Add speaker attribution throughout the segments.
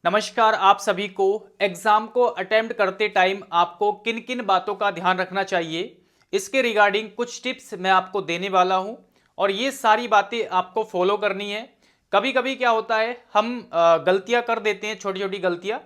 Speaker 1: नमस्कार आप सभी को। एग्जाम को अटेम्प्ट करते टाइम आपको किन किन बातों का ध्यान रखना चाहिए, इसके रिगार्डिंग कुछ टिप्स मैं आपको देने वाला हूं और ये सारी बातें आपको फॉलो करनी है। कभी कभी क्या होता है, हम गलतियां कर देते हैं, छोटी छोटी गलतियां,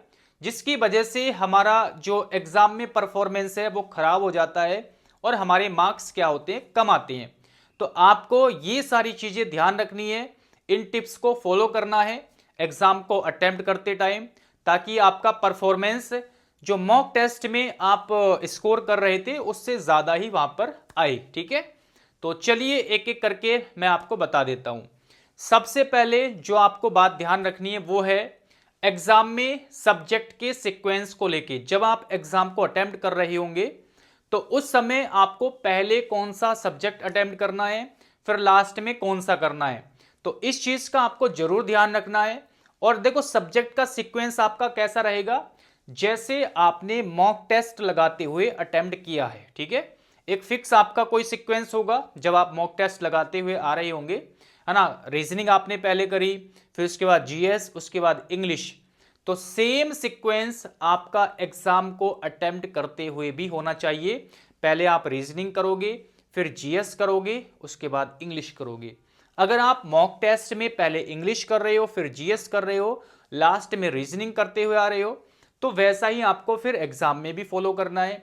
Speaker 1: जिसकी वजह से हमारा जो एग्जाम में परफॉर्मेंस है वो खराब हो जाता है और हमारे मार्क्स क्या होते हैं, कम आते हैं। तो आपको ये सारी चीजें ध्यान रखनी है, इन टिप्स को फॉलो करना है एग्जाम को अटेम्प्ट करते टाइम, ताकि आपका परफॉर्मेंस जो मॉक टेस्ट में आप स्कोर कर रहे थे उससे ज्यादा ही वहां पर आए। ठीक है, तो चलिए एक एक करके मैं आपको बता देता हूं। सबसे पहले जो आपको बात ध्यान रखनी है वो है एग्जाम में सब्जेक्ट के सीक्वेंस को लेके। जब आप एग्जाम को अटेम्प्ट कर रहे होंगे तो उस समय आपको पहले कौन सा सब्जेक्ट अटेम्प्ट करना है, फिर लास्ट में कौन सा करना है। तो इस चीज का आपको जरूर ध्यान रखना है। और देखो सब्जेक्ट का सीक्वेंस आपका कैसा रहेगा, जैसे आपने मॉक टेस्ट लगाते हुए अटेम्प्ट किया है। ठीक है, एक फिक्स आपका कोई सीक्वेंस होगा जब आप मॉक टेस्ट लगाते हुए आ रहे होंगे, है ना। रीजनिंग आपने पहले करी, फिर उसके बाद जीएस, उसके बाद इंग्लिश। तो सेम सीक्वेंस आपका एग्जाम को अटेम्प्ट करते हुए भी होना चाहिए। पहले आप रीजनिंग करोगे, फिर जीएस करोगे, उसके बाद इंग्लिश करोगे। अगर आप मॉक टेस्ट में पहले इंग्लिश कर रहे हो, फिर जीएस कर रहे हो, लास्ट में रीजनिंग करते हुए आ रहे हो, तो वैसा ही आपको फिर एग्जाम में भी फॉलो करना है।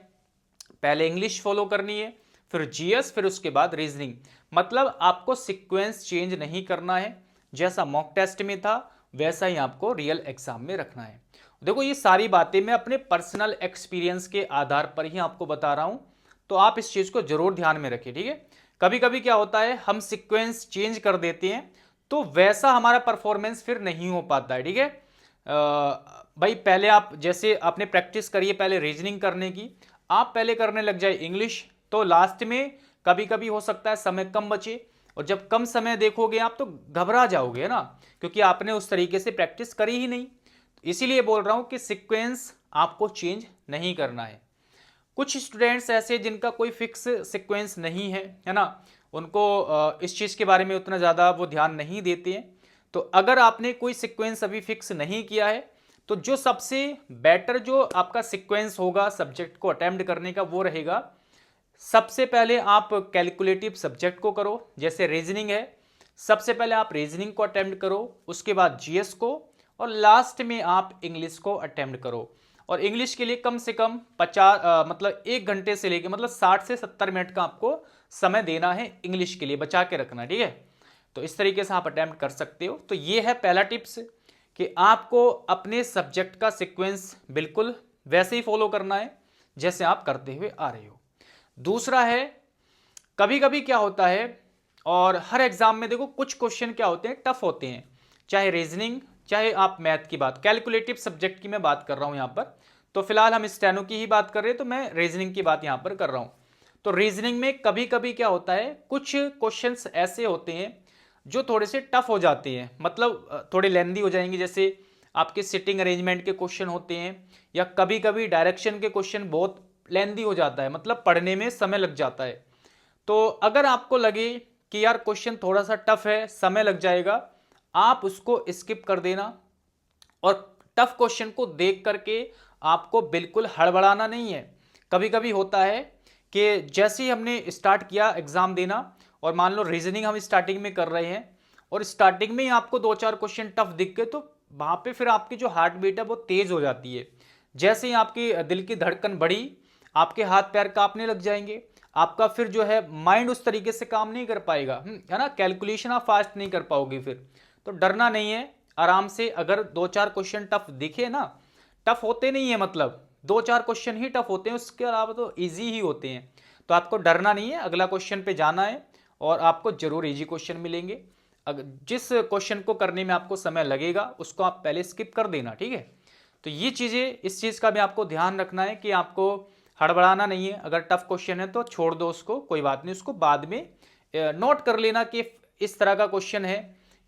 Speaker 1: पहले इंग्लिश फॉलो करनी है, फिर जीएस, फिर उसके बाद रीजनिंग। मतलब आपको सीक्वेंस चेंज नहीं करना है, जैसा मॉक टेस्ट में था वैसा ही आपको रियल एग्जाम में रखना है। देखो ये सारी बातें मैं अपने पर्सनल एक्सपीरियंस के आधार पर ही आपको बता रहा हूं, तो आप इस चीज को जरूर ध्यान में रखें। ठीक है, कभी कभी क्या होता है, हम सीक्वेंस चेंज कर देते हैं तो वैसा हमारा परफॉर्मेंस फिर नहीं हो पाता है। ठीक है, भाई पहले आप जैसे आपने प्रैक्टिस करिए पहले रीजनिंग करने की, आप पहले करने लग जाए इंग्लिश, तो लास्ट में कभी कभी हो सकता है समय कम बचे, और जब कम समय देखोगे आप तो घबरा जाओगे, है ना, क्योंकि आपने उस तरीके से प्रैक्टिस करी ही नहीं। इसीलिए बोल रहा हूं कि सीक्वेंस आपको चेंज नहीं करना है। कुछ स्टूडेंट्स ऐसे जिनका कोई फिक्स सीक्वेंस नहीं है ना, उनको इस चीज़ के बारे में उतना ज़्यादा वो ध्यान नहीं देते हैं। तो अगर आपने कोई सीक्वेंस अभी फिक्स नहीं किया है, तो जो सबसे बेटर जो आपका सीक्वेंस होगा सब्जेक्ट को अटेम्प्ट करने का वो रहेगा, सबसे पहले आप कैलकुलेटिव सब्जेक्ट को करो, जैसे रीजनिंग है, सबसे पहले आप रीजनिंग को अटेम्प्ट करो, उसके बाद जीएस को, और लास्ट में आप इंग्लिश को अटेम्प्ट करो। और इंग्लिश के लिए कम से कम 50 मतलब 1 घंटे से लेके मतलब 60 से 70 मिनट का आपको समय देना है, इंग्लिश के लिए बचा के रखना। ठीक है, तो इस तरीके से आप अटेम्प्ट कर सकते हो। तो ये है पहला टिप्स कि आपको अपने सब्जेक्ट का सीक्वेंस बिल्कुल वैसे ही फॉलो करना है जैसे आप करते हुए आ रहे हो। दूसरा है, कभी कभी क्या होता है, और हर एग्जाम में देखो कुछ क्वेश्चन क्या होते हैं, टफ होते हैं, चाहे रीजनिंग चाहे आप मैथ की बात, कैलकुलेटिव सब्जेक्ट की मैं बात कर रहा हूं यहां पर। तो फिलहाल हम स्टेनो की ही बात कर रहे हैं, तो मैं रीजनिंग की बात यहां पर कर रहा हूं। तो रीजनिंग में कभी कभी क्या होता है, कुछ क्वेश्चंस ऐसे होते हैं जो थोड़े से टफ हो जाते हैं, मतलब थोड़े लेंदी हो जाएंगे, जैसे आपके सिटिंग अरेंजमेंट के क्वेश्चन होते हैं, या कभी कभी डायरेक्शन के क्वेश्चन बहुत लेंदी हो जाता है, मतलब पढ़ने में समय लग जाता है। तो अगर आपको लगे कि यार क्वेश्चन थोड़ा सा टफ है, समय लग जाएगा, आप उसको स्किप कर देना, और टफ क्वेश्चन को देख करके आपको बिल्कुल हड़बड़ाना नहीं है। कभी कभी होता है कि जैसे ही हमने स्टार्ट किया एग्जाम देना, और मान लो रीजनिंग हम स्टार्टिंग में कर रहे हैं, और स्टार्टिंग में ही आपको 2-4 क्वेश्चन टफ दिख गए, तो वहां पे फिर आपकी जो हार्ट बीट है वो तेज हो जाती है। जैसे ही आपकी दिल की धड़कन बढ़ी, आपके हाथ पैर कांपने लग जाएंगे, आपका फिर जो है माइंड उस तरीके से काम नहीं कर पाएगा, है ना, कैलकुलेशन आप फास्ट नहीं कर पाओगे फिर। तो डरना नहीं है, आराम से, अगर 2-4 क्वेश्चन टफ दिखे ना, टफ होते नहीं है, मतलब 2-4 क्वेश्चन ही टफ होते हैं, उसके अलावा तो इजी ही होते हैं। तो आपको डरना नहीं है, अगला क्वेश्चन पे जाना है, और आपको जरूर इजी क्वेश्चन मिलेंगे। अगर जिस क्वेश्चन को करने में आपको समय लगेगा उसको आप पहले स्किप कर देना। ठीक है, तो ये चीज़ें, इस चीज़ का भी आपको ध्यान रखना है कि आपको हड़बड़ाना नहीं है। अगर टफ क्वेश्चन है तो छोड़ दो उसको, कोई बात नहीं, उसको बाद में नोट कर लेना कि इस तरह का क्वेश्चन है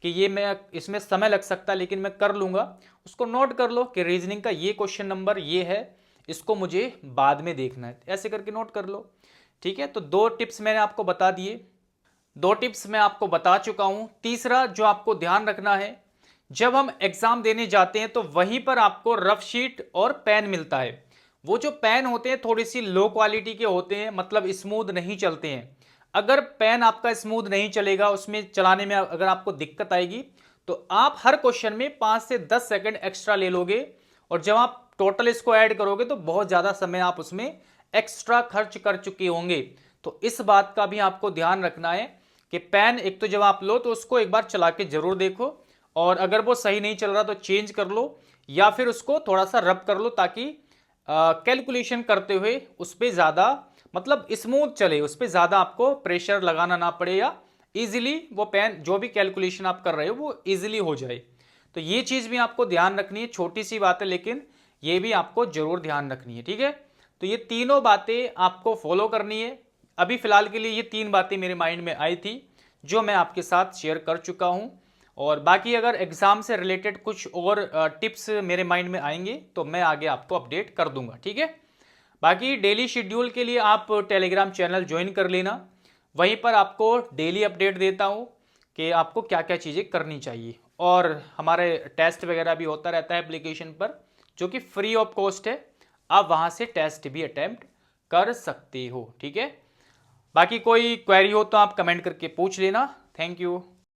Speaker 1: कि ये मैं, इसमें समय लग सकता है लेकिन मैं कर लूँगा। उसको नोट कर लो कि रीजनिंग का ये क्वेश्चन नंबर ये है, इसको मुझे बाद में देखना है, ऐसे करके नोट कर लो। ठीक है, तो 2 टिप्स मैंने आपको बता दिए, 2 टिप्स मैं आपको बता चुका हूँ। तीसरा जो आपको ध्यान रखना है, जब हम एग्जाम देने जाते हैं तो वहीं पर आपको रफ शीट और पेन मिलता है। वो जो पेन होते हैं थोड़ी सी लो क्वालिटी के होते हैं, मतलब स्मूथ नहीं चलते हैं। अगर पेन आपका स्मूथ नहीं चलेगा, उसमें चलाने में अगर आपको दिक्कत आएगी, तो आप हर क्वेश्चन में 5 से 10 सेकंड एक्स्ट्रा ले लोगे, और जब आप टोटल इसको ऐड करोगे तो बहुत ज़्यादा समय आप उसमें एक्स्ट्रा खर्च कर चुके होंगे। तो इस बात का भी आपको ध्यान रखना है कि पेन एक तो जब आप लो तो उसको एक बार चला के जरूर देखो, और अगर वो सही नहीं चल रहा तो चेंज कर लो, या फिर उसको थोड़ा सा रब कर लो, ताकि कैलकुलेशन करते हुए उस पर ज़्यादा मतलब स्मूथ चले, उस पर ज़्यादा आपको प्रेशर लगाना ना पड़े, या इजीली वो पेन जो भी कैलकुलेशन आप कर रहे हो वो इजीली हो जाए। तो ये चीज़ भी आपको ध्यान रखनी है, छोटी सी बात है लेकिन ये भी आपको जरूर ध्यान रखनी है, ठीक है। तो ये तीनों बातें आपको फॉलो करनी है। अभी फिलहाल के लिए ये 3 बातें मेरे माइंड में आई थी जो मैं आपके साथ शेयर कर चुका हूं, और बाकी अगर एग्जाम से रिलेटेड कुछ और टिप्स मेरे माइंड में आएंगे तो मैं आगे आपको अपडेट कर दूंगा, ठीक है। बाकी डेली शेड्यूल के लिए आप टेलीग्राम चैनल ज्वाइन कर लेना, वहीं पर आपको डेली अपडेट देता हूँ कि आपको क्या क्या चीज़ें करनी चाहिए। और हमारे टेस्ट वगैरह भी होता रहता है एप्लीकेशन पर, जो कि फ्री ऑफ कॉस्ट है, आप वहाँ से टेस्ट भी अटेम्प्ट कर सकते हो, ठीक है। बाकी कोई क्वेरी हो तो आप कमेंट करके पूछ लेना। Thank you.